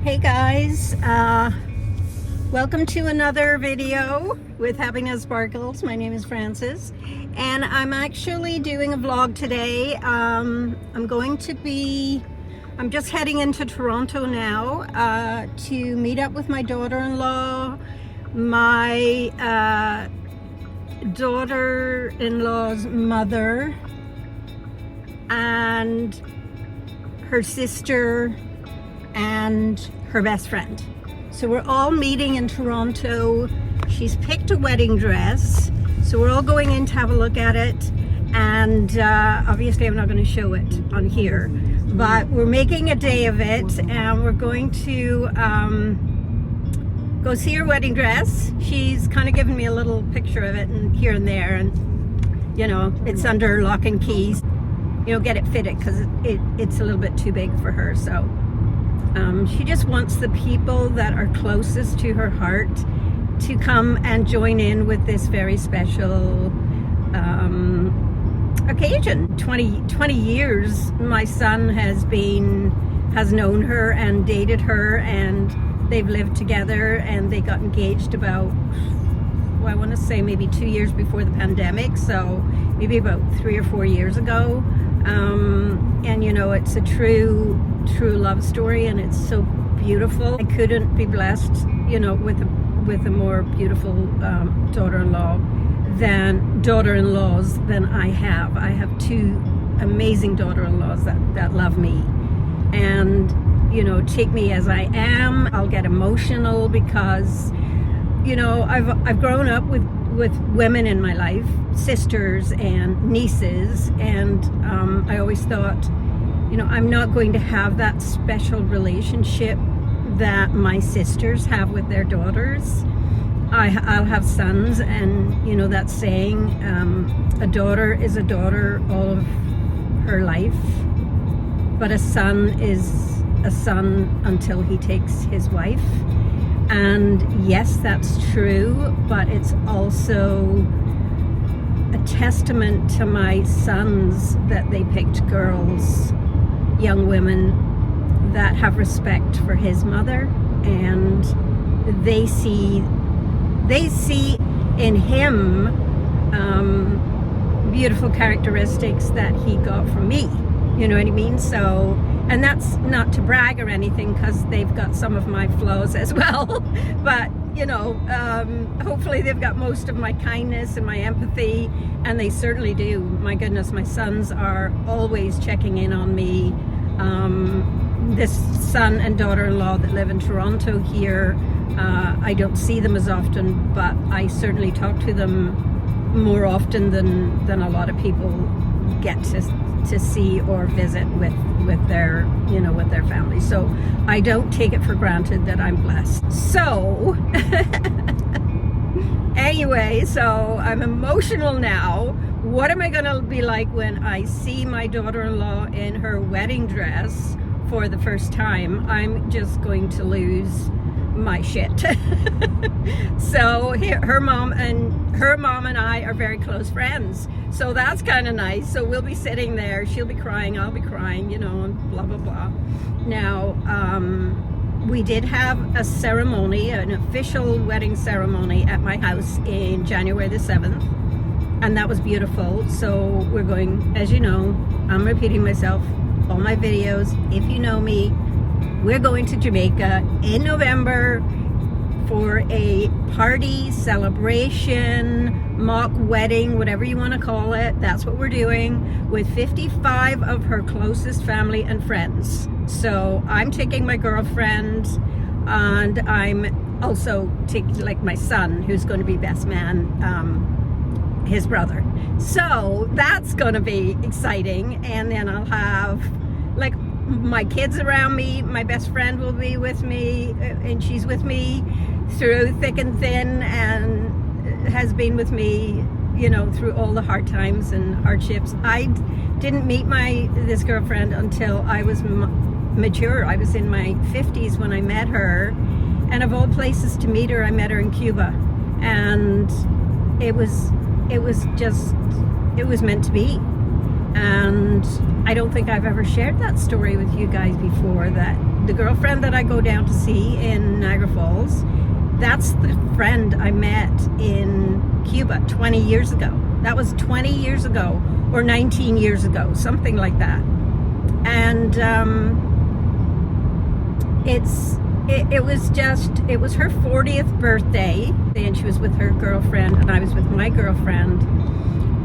Hey guys, welcome to another video with Happiness Sparkles. My name is Frances and I'm actually doing a vlog today. I'm just heading into Toronto now to meet up with my daughter-in-law, my daughter-in-law's mother, and her sister and her best friend. So we're all meeting in Toronto. She's picked a wedding dress, so we're all going in to have a look at it, and obviously I'm not going to show it on here, but we're making a day of it and we're going to go see her wedding dress. She's kind of given me a little picture of it and here and there, and you know, it's under lock and keys, you know, get it fitted because it's a little bit too big for her. So she just wants the people that are closest to her heart to come and join in with this very special occasion. 20 years my son has known her and dated her, and they've lived together, and they got engaged about, well, I want to say maybe 2 years before the pandemic, so maybe about 3 or 4 years ago. And you know, it's a true love story, and it's so beautiful. I couldn't be blessed, you know, with a more beautiful daughter-in-laws than I have. I have two amazing daughter-in-laws that love me and, you know, take me as I am. I'll get emotional because, you know, I've grown up with women in my life, sisters and nieces, and I always thought, you know, I'm not going to have that special relationship that my sisters have with their daughters. I'll have sons, and you know that saying, a daughter is a daughter all of her life, but a son is a son until he takes his wife. And yes, that's true, but it's also a testament to my sons that they picked girls, young women that have respect for his mother, and they see in him beautiful characteristics that he got from me, you know what I mean? So, and that's not to brag or anything, because they've got some of my flaws as well, but you know, hopefully they've got most of my kindness and my empathy, and they certainly do. My goodness, my sons are always checking in on me. This son and daughter-in-law that live in Toronto here, I don't see them as often, but I certainly talk to them more often than a lot of people get to see or visit with their, you know, with their family. So I don't take it for granted that I'm blessed. So anyway, so I'm emotional now. What am I gonna be like when I see my daughter-in-law in her wedding dress for the first time? I'm just going to lose my shit. So her mom and I are very close friends, so that's kind of nice. So we'll be sitting there, she'll be crying, I'll be crying, you know, and blah blah blah. Now we did have a ceremony, an official wedding ceremony at my house in January the 7th, and that was beautiful. So we're going, as you know, I'm repeating myself, all my videos, if you know me, we're going to Jamaica in November for a party, celebration, mock wedding, whatever you want to call it. That's what we're doing, with 55 of her closest family and friends. So I'm taking my girlfriend, and I'm also taking like my son, who's going to be best man, his brother. So that's going to be exciting. And then I'll have like my kids around me. My best friend will be with me, and she's with me through thick and thin, and has been with me, you know, through all the hard times and hardships. I didn't meet this girlfriend until I was mature. I was in my 50s when I met her, and of all places to meet her, I met her in Cuba, and it was meant to be. And I don't think I've ever shared that story with you guys before, that the girlfriend that I go down to see in Niagara Falls, that's the friend I met in Cuba 20 years ago. That was 20 years ago, or 19 years ago, something like that. And it was her 40th birthday, and she was with her girlfriend, and I was with my girlfriend.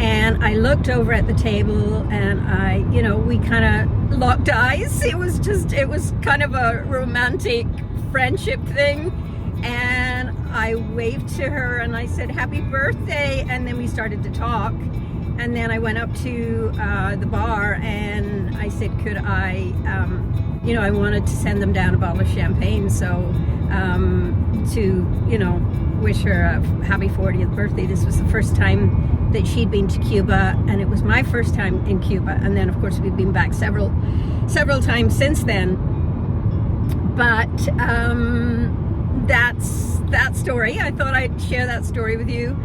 And I looked over at the table, and we kind of locked eyes. It was kind of a romantic friendship thing. And I waved to her and I said, "Happy birthday." And then we started to talk. And then I went up to the bar and I said, could I, I wanted to send them down a bottle of champagne. So to, wish her a happy 40th birthday. This was the first time that she'd been to Cuba, and it was my first time in Cuba. And then of course we've been back several times since then. But that's that story. I thought I'd share that story with you.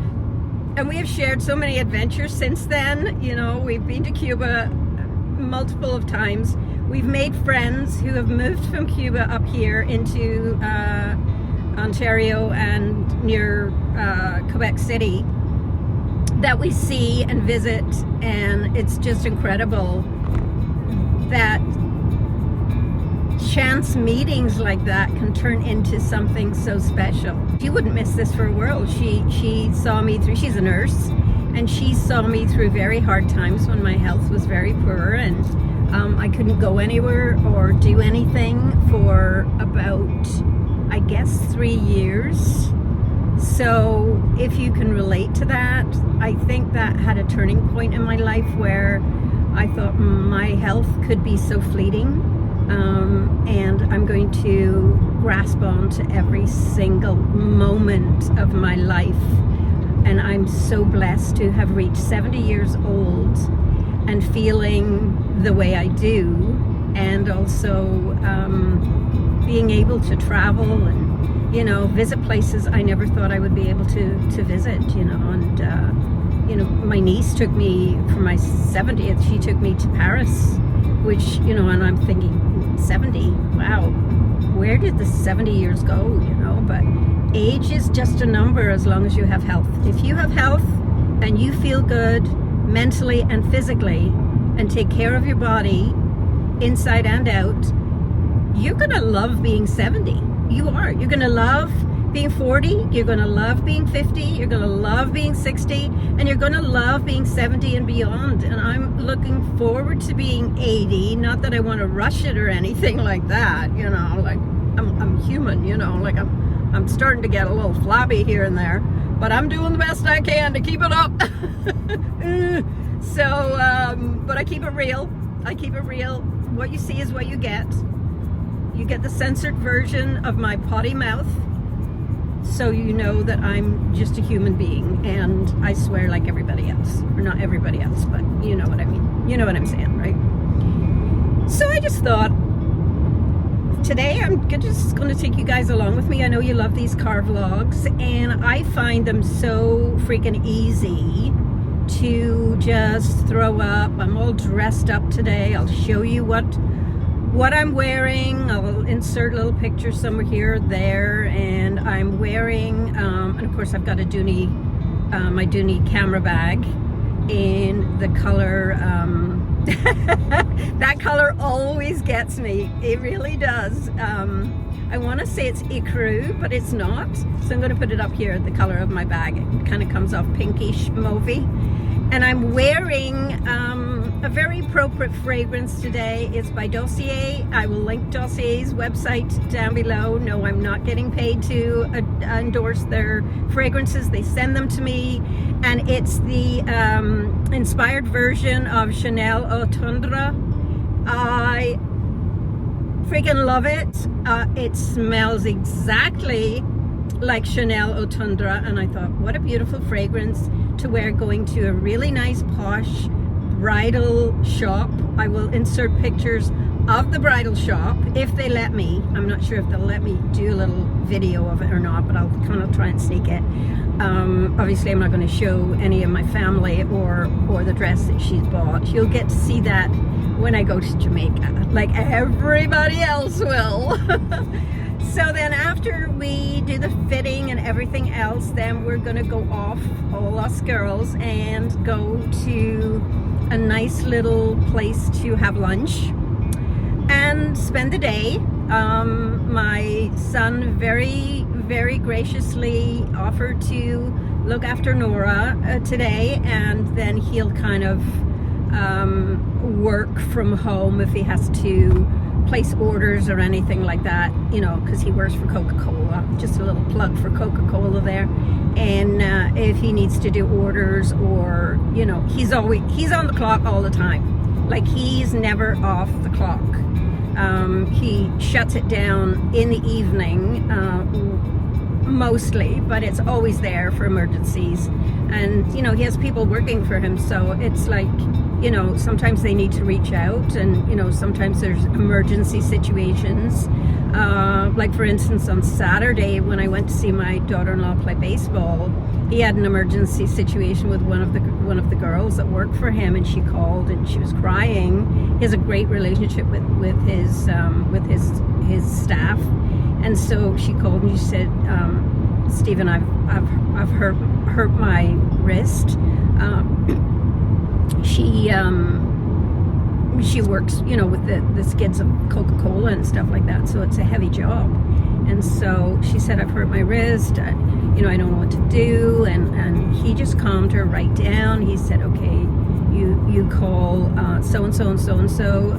And we have shared so many adventures since then. We've been to Cuba multiple of times. We've made friends who have moved from Cuba up here into Ontario and near Quebec City that we see and visit, and it's just incredible that chance meetings like that can turn into something so special. She wouldn't miss this for a world. She saw me through, she's a nurse, and she saw me through very hard times when my health was very poor, and I couldn't go anywhere or do anything for about, I guess, 3 years. So if you can relate to that, I think that had a turning point in my life where I thought my health could be so fleeting. And I'm going to grasp on to every single moment of my life. And I'm so blessed to have reached 70 years old and feeling the way I do, and also being able to travel and, visit places I never thought I would be able to visit, and, my niece took me for my 70th, she took me to Paris, which, and I'm thinking, 70, wow, where did the 70 years go, but age is just a number as long as you have health. If you have health and you feel good mentally and physically and take care of your body inside and out, you're gonna love being 70. You are. You're gonna love being 40, you're gonna love being 50, you're gonna love being 60, and you're gonna love being 70 and beyond. And I'm looking forward to being 80. Not that I want to rush it or anything like that, like I'm human, like I'm starting to get a little flabby here and there, but I'm doing the best I can to keep it up. So but I keep it real. What you see is what you get. You get the censored version of my potty mouth, so you know that I'm just a human being, and I swear like everybody else. Or not everybody else, but you know what I mean. You know what I'm saying, right? So I just thought, today I'm just going to take you guys along with me. I know you love these car vlogs, and I find them so freaking easy to just throw up. I'm all dressed up today. I'll show you what I'm wearing. I'll insert little pictures somewhere here or there, and I'm wearing and of course I've got a dooney, my dooney camera bag in the color that color always gets me. It really does. I want to say it's ecru, but it's not, so I'm going to put it up here, the color of my bag. It kind of comes off pinkish mauvey, and I'm wearing a very appropriate fragrance today. It's by Dossier. I will link Dossier's website down below. No, I'm not getting paid to endorse their fragrances. They send them to me, and it's the inspired version of Chanel Eau Tendre. I freaking love it. It smells exactly like Chanel Eau Tendre, and I thought, what a beautiful fragrance to wear going to a really nice posh bridal shop. I will insert pictures of the bridal shop if they let me. I'm not sure if they'll let me do a little video of it or not, but I'll kind of try and sneak it. obviously I'm not going to show any of my family or the dress that she's bought. You'll get to see that when I go to Jamaica, like everybody else will. So then after we do the fitting and everything else, then we're gonna go off, all us girls, and go to a nice little place to have lunch and spend the day. My son very, very graciously offered to look after Nora today, and then he'll kind of work from home if he has to place orders or anything like that, you know, because he works for Coca-Cola. Just a little plug for Coca-Cola there. And if he needs to do orders, or, you know, he's on the clock all the time. Like, he's never off the clock. He shuts it down in the evening mostly, but it's always there for emergencies. And, you know, he has people working for him, so it's like, you know, sometimes they need to reach out, and, you know, sometimes there's emergency situations. Like, for instance, on Saturday when I went to see my daughter-in-law play baseball, he had an emergency situation with one of the girls that worked for him, and she called and she was crying. He has a great relationship with his staff, and so she called and she said, Stephen, I've hurt my wrist. She works, you know, with the skids of Coca-Cola and stuff like that, so it's a heavy job. And so she said, I've hurt my wrist, you know, I don't know what to do. And he just calmed her right down. He said, okay, you call so-and-so and so-and-so,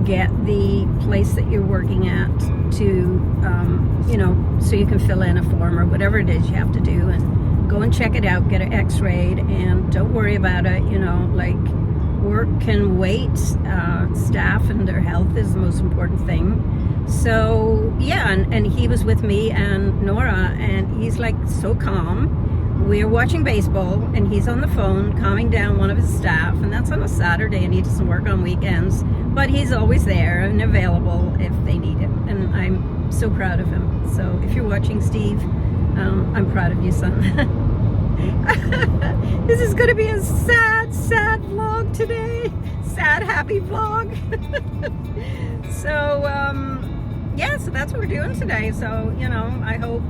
get the place that you're working at to, you know, so you can fill in a form or whatever it is you have to do, and go and check it out, get it x-rayed, and don't worry about it, you know, like, work can wait. Staff and their health is the most important thing. So yeah, and he was with me and Nora, and he's like so calm. We're watching baseball and he's on the phone calming down one of his staff, and that's on a Saturday, and he doesn't work on weekends, but he's always there and available if they need him, and I'm so proud of him. So if you're watching, Steve, I'm proud of you, son. This is going to be a sad vlog today. Sad, happy vlog. So, yeah, so that's what we're doing today. So, you know, I hope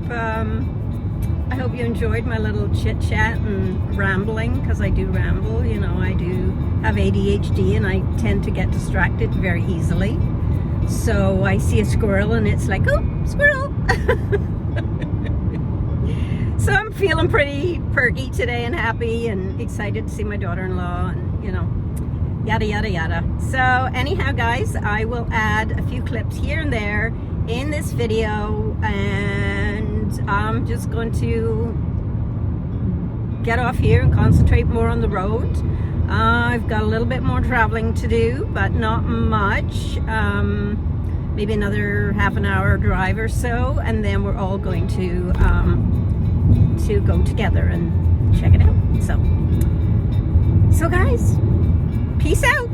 you enjoyed my little chit chat and rambling, because I do ramble. You know, I do have ADHD and I tend to get distracted very easily. So I see a squirrel and it's like, oh, squirrel. So I'm feeling pretty perky today and happy and excited to see my daughter-in-law, and, you know, yada yada yada. So anyhow, guys, I will add a few clips here and there in this video, and I'm just going to get off here and concentrate more on the road. I've got a little bit more traveling to do, but not much. Maybe another half an hour drive or so, and then we're all going to go together and check it out. So guys, peace out.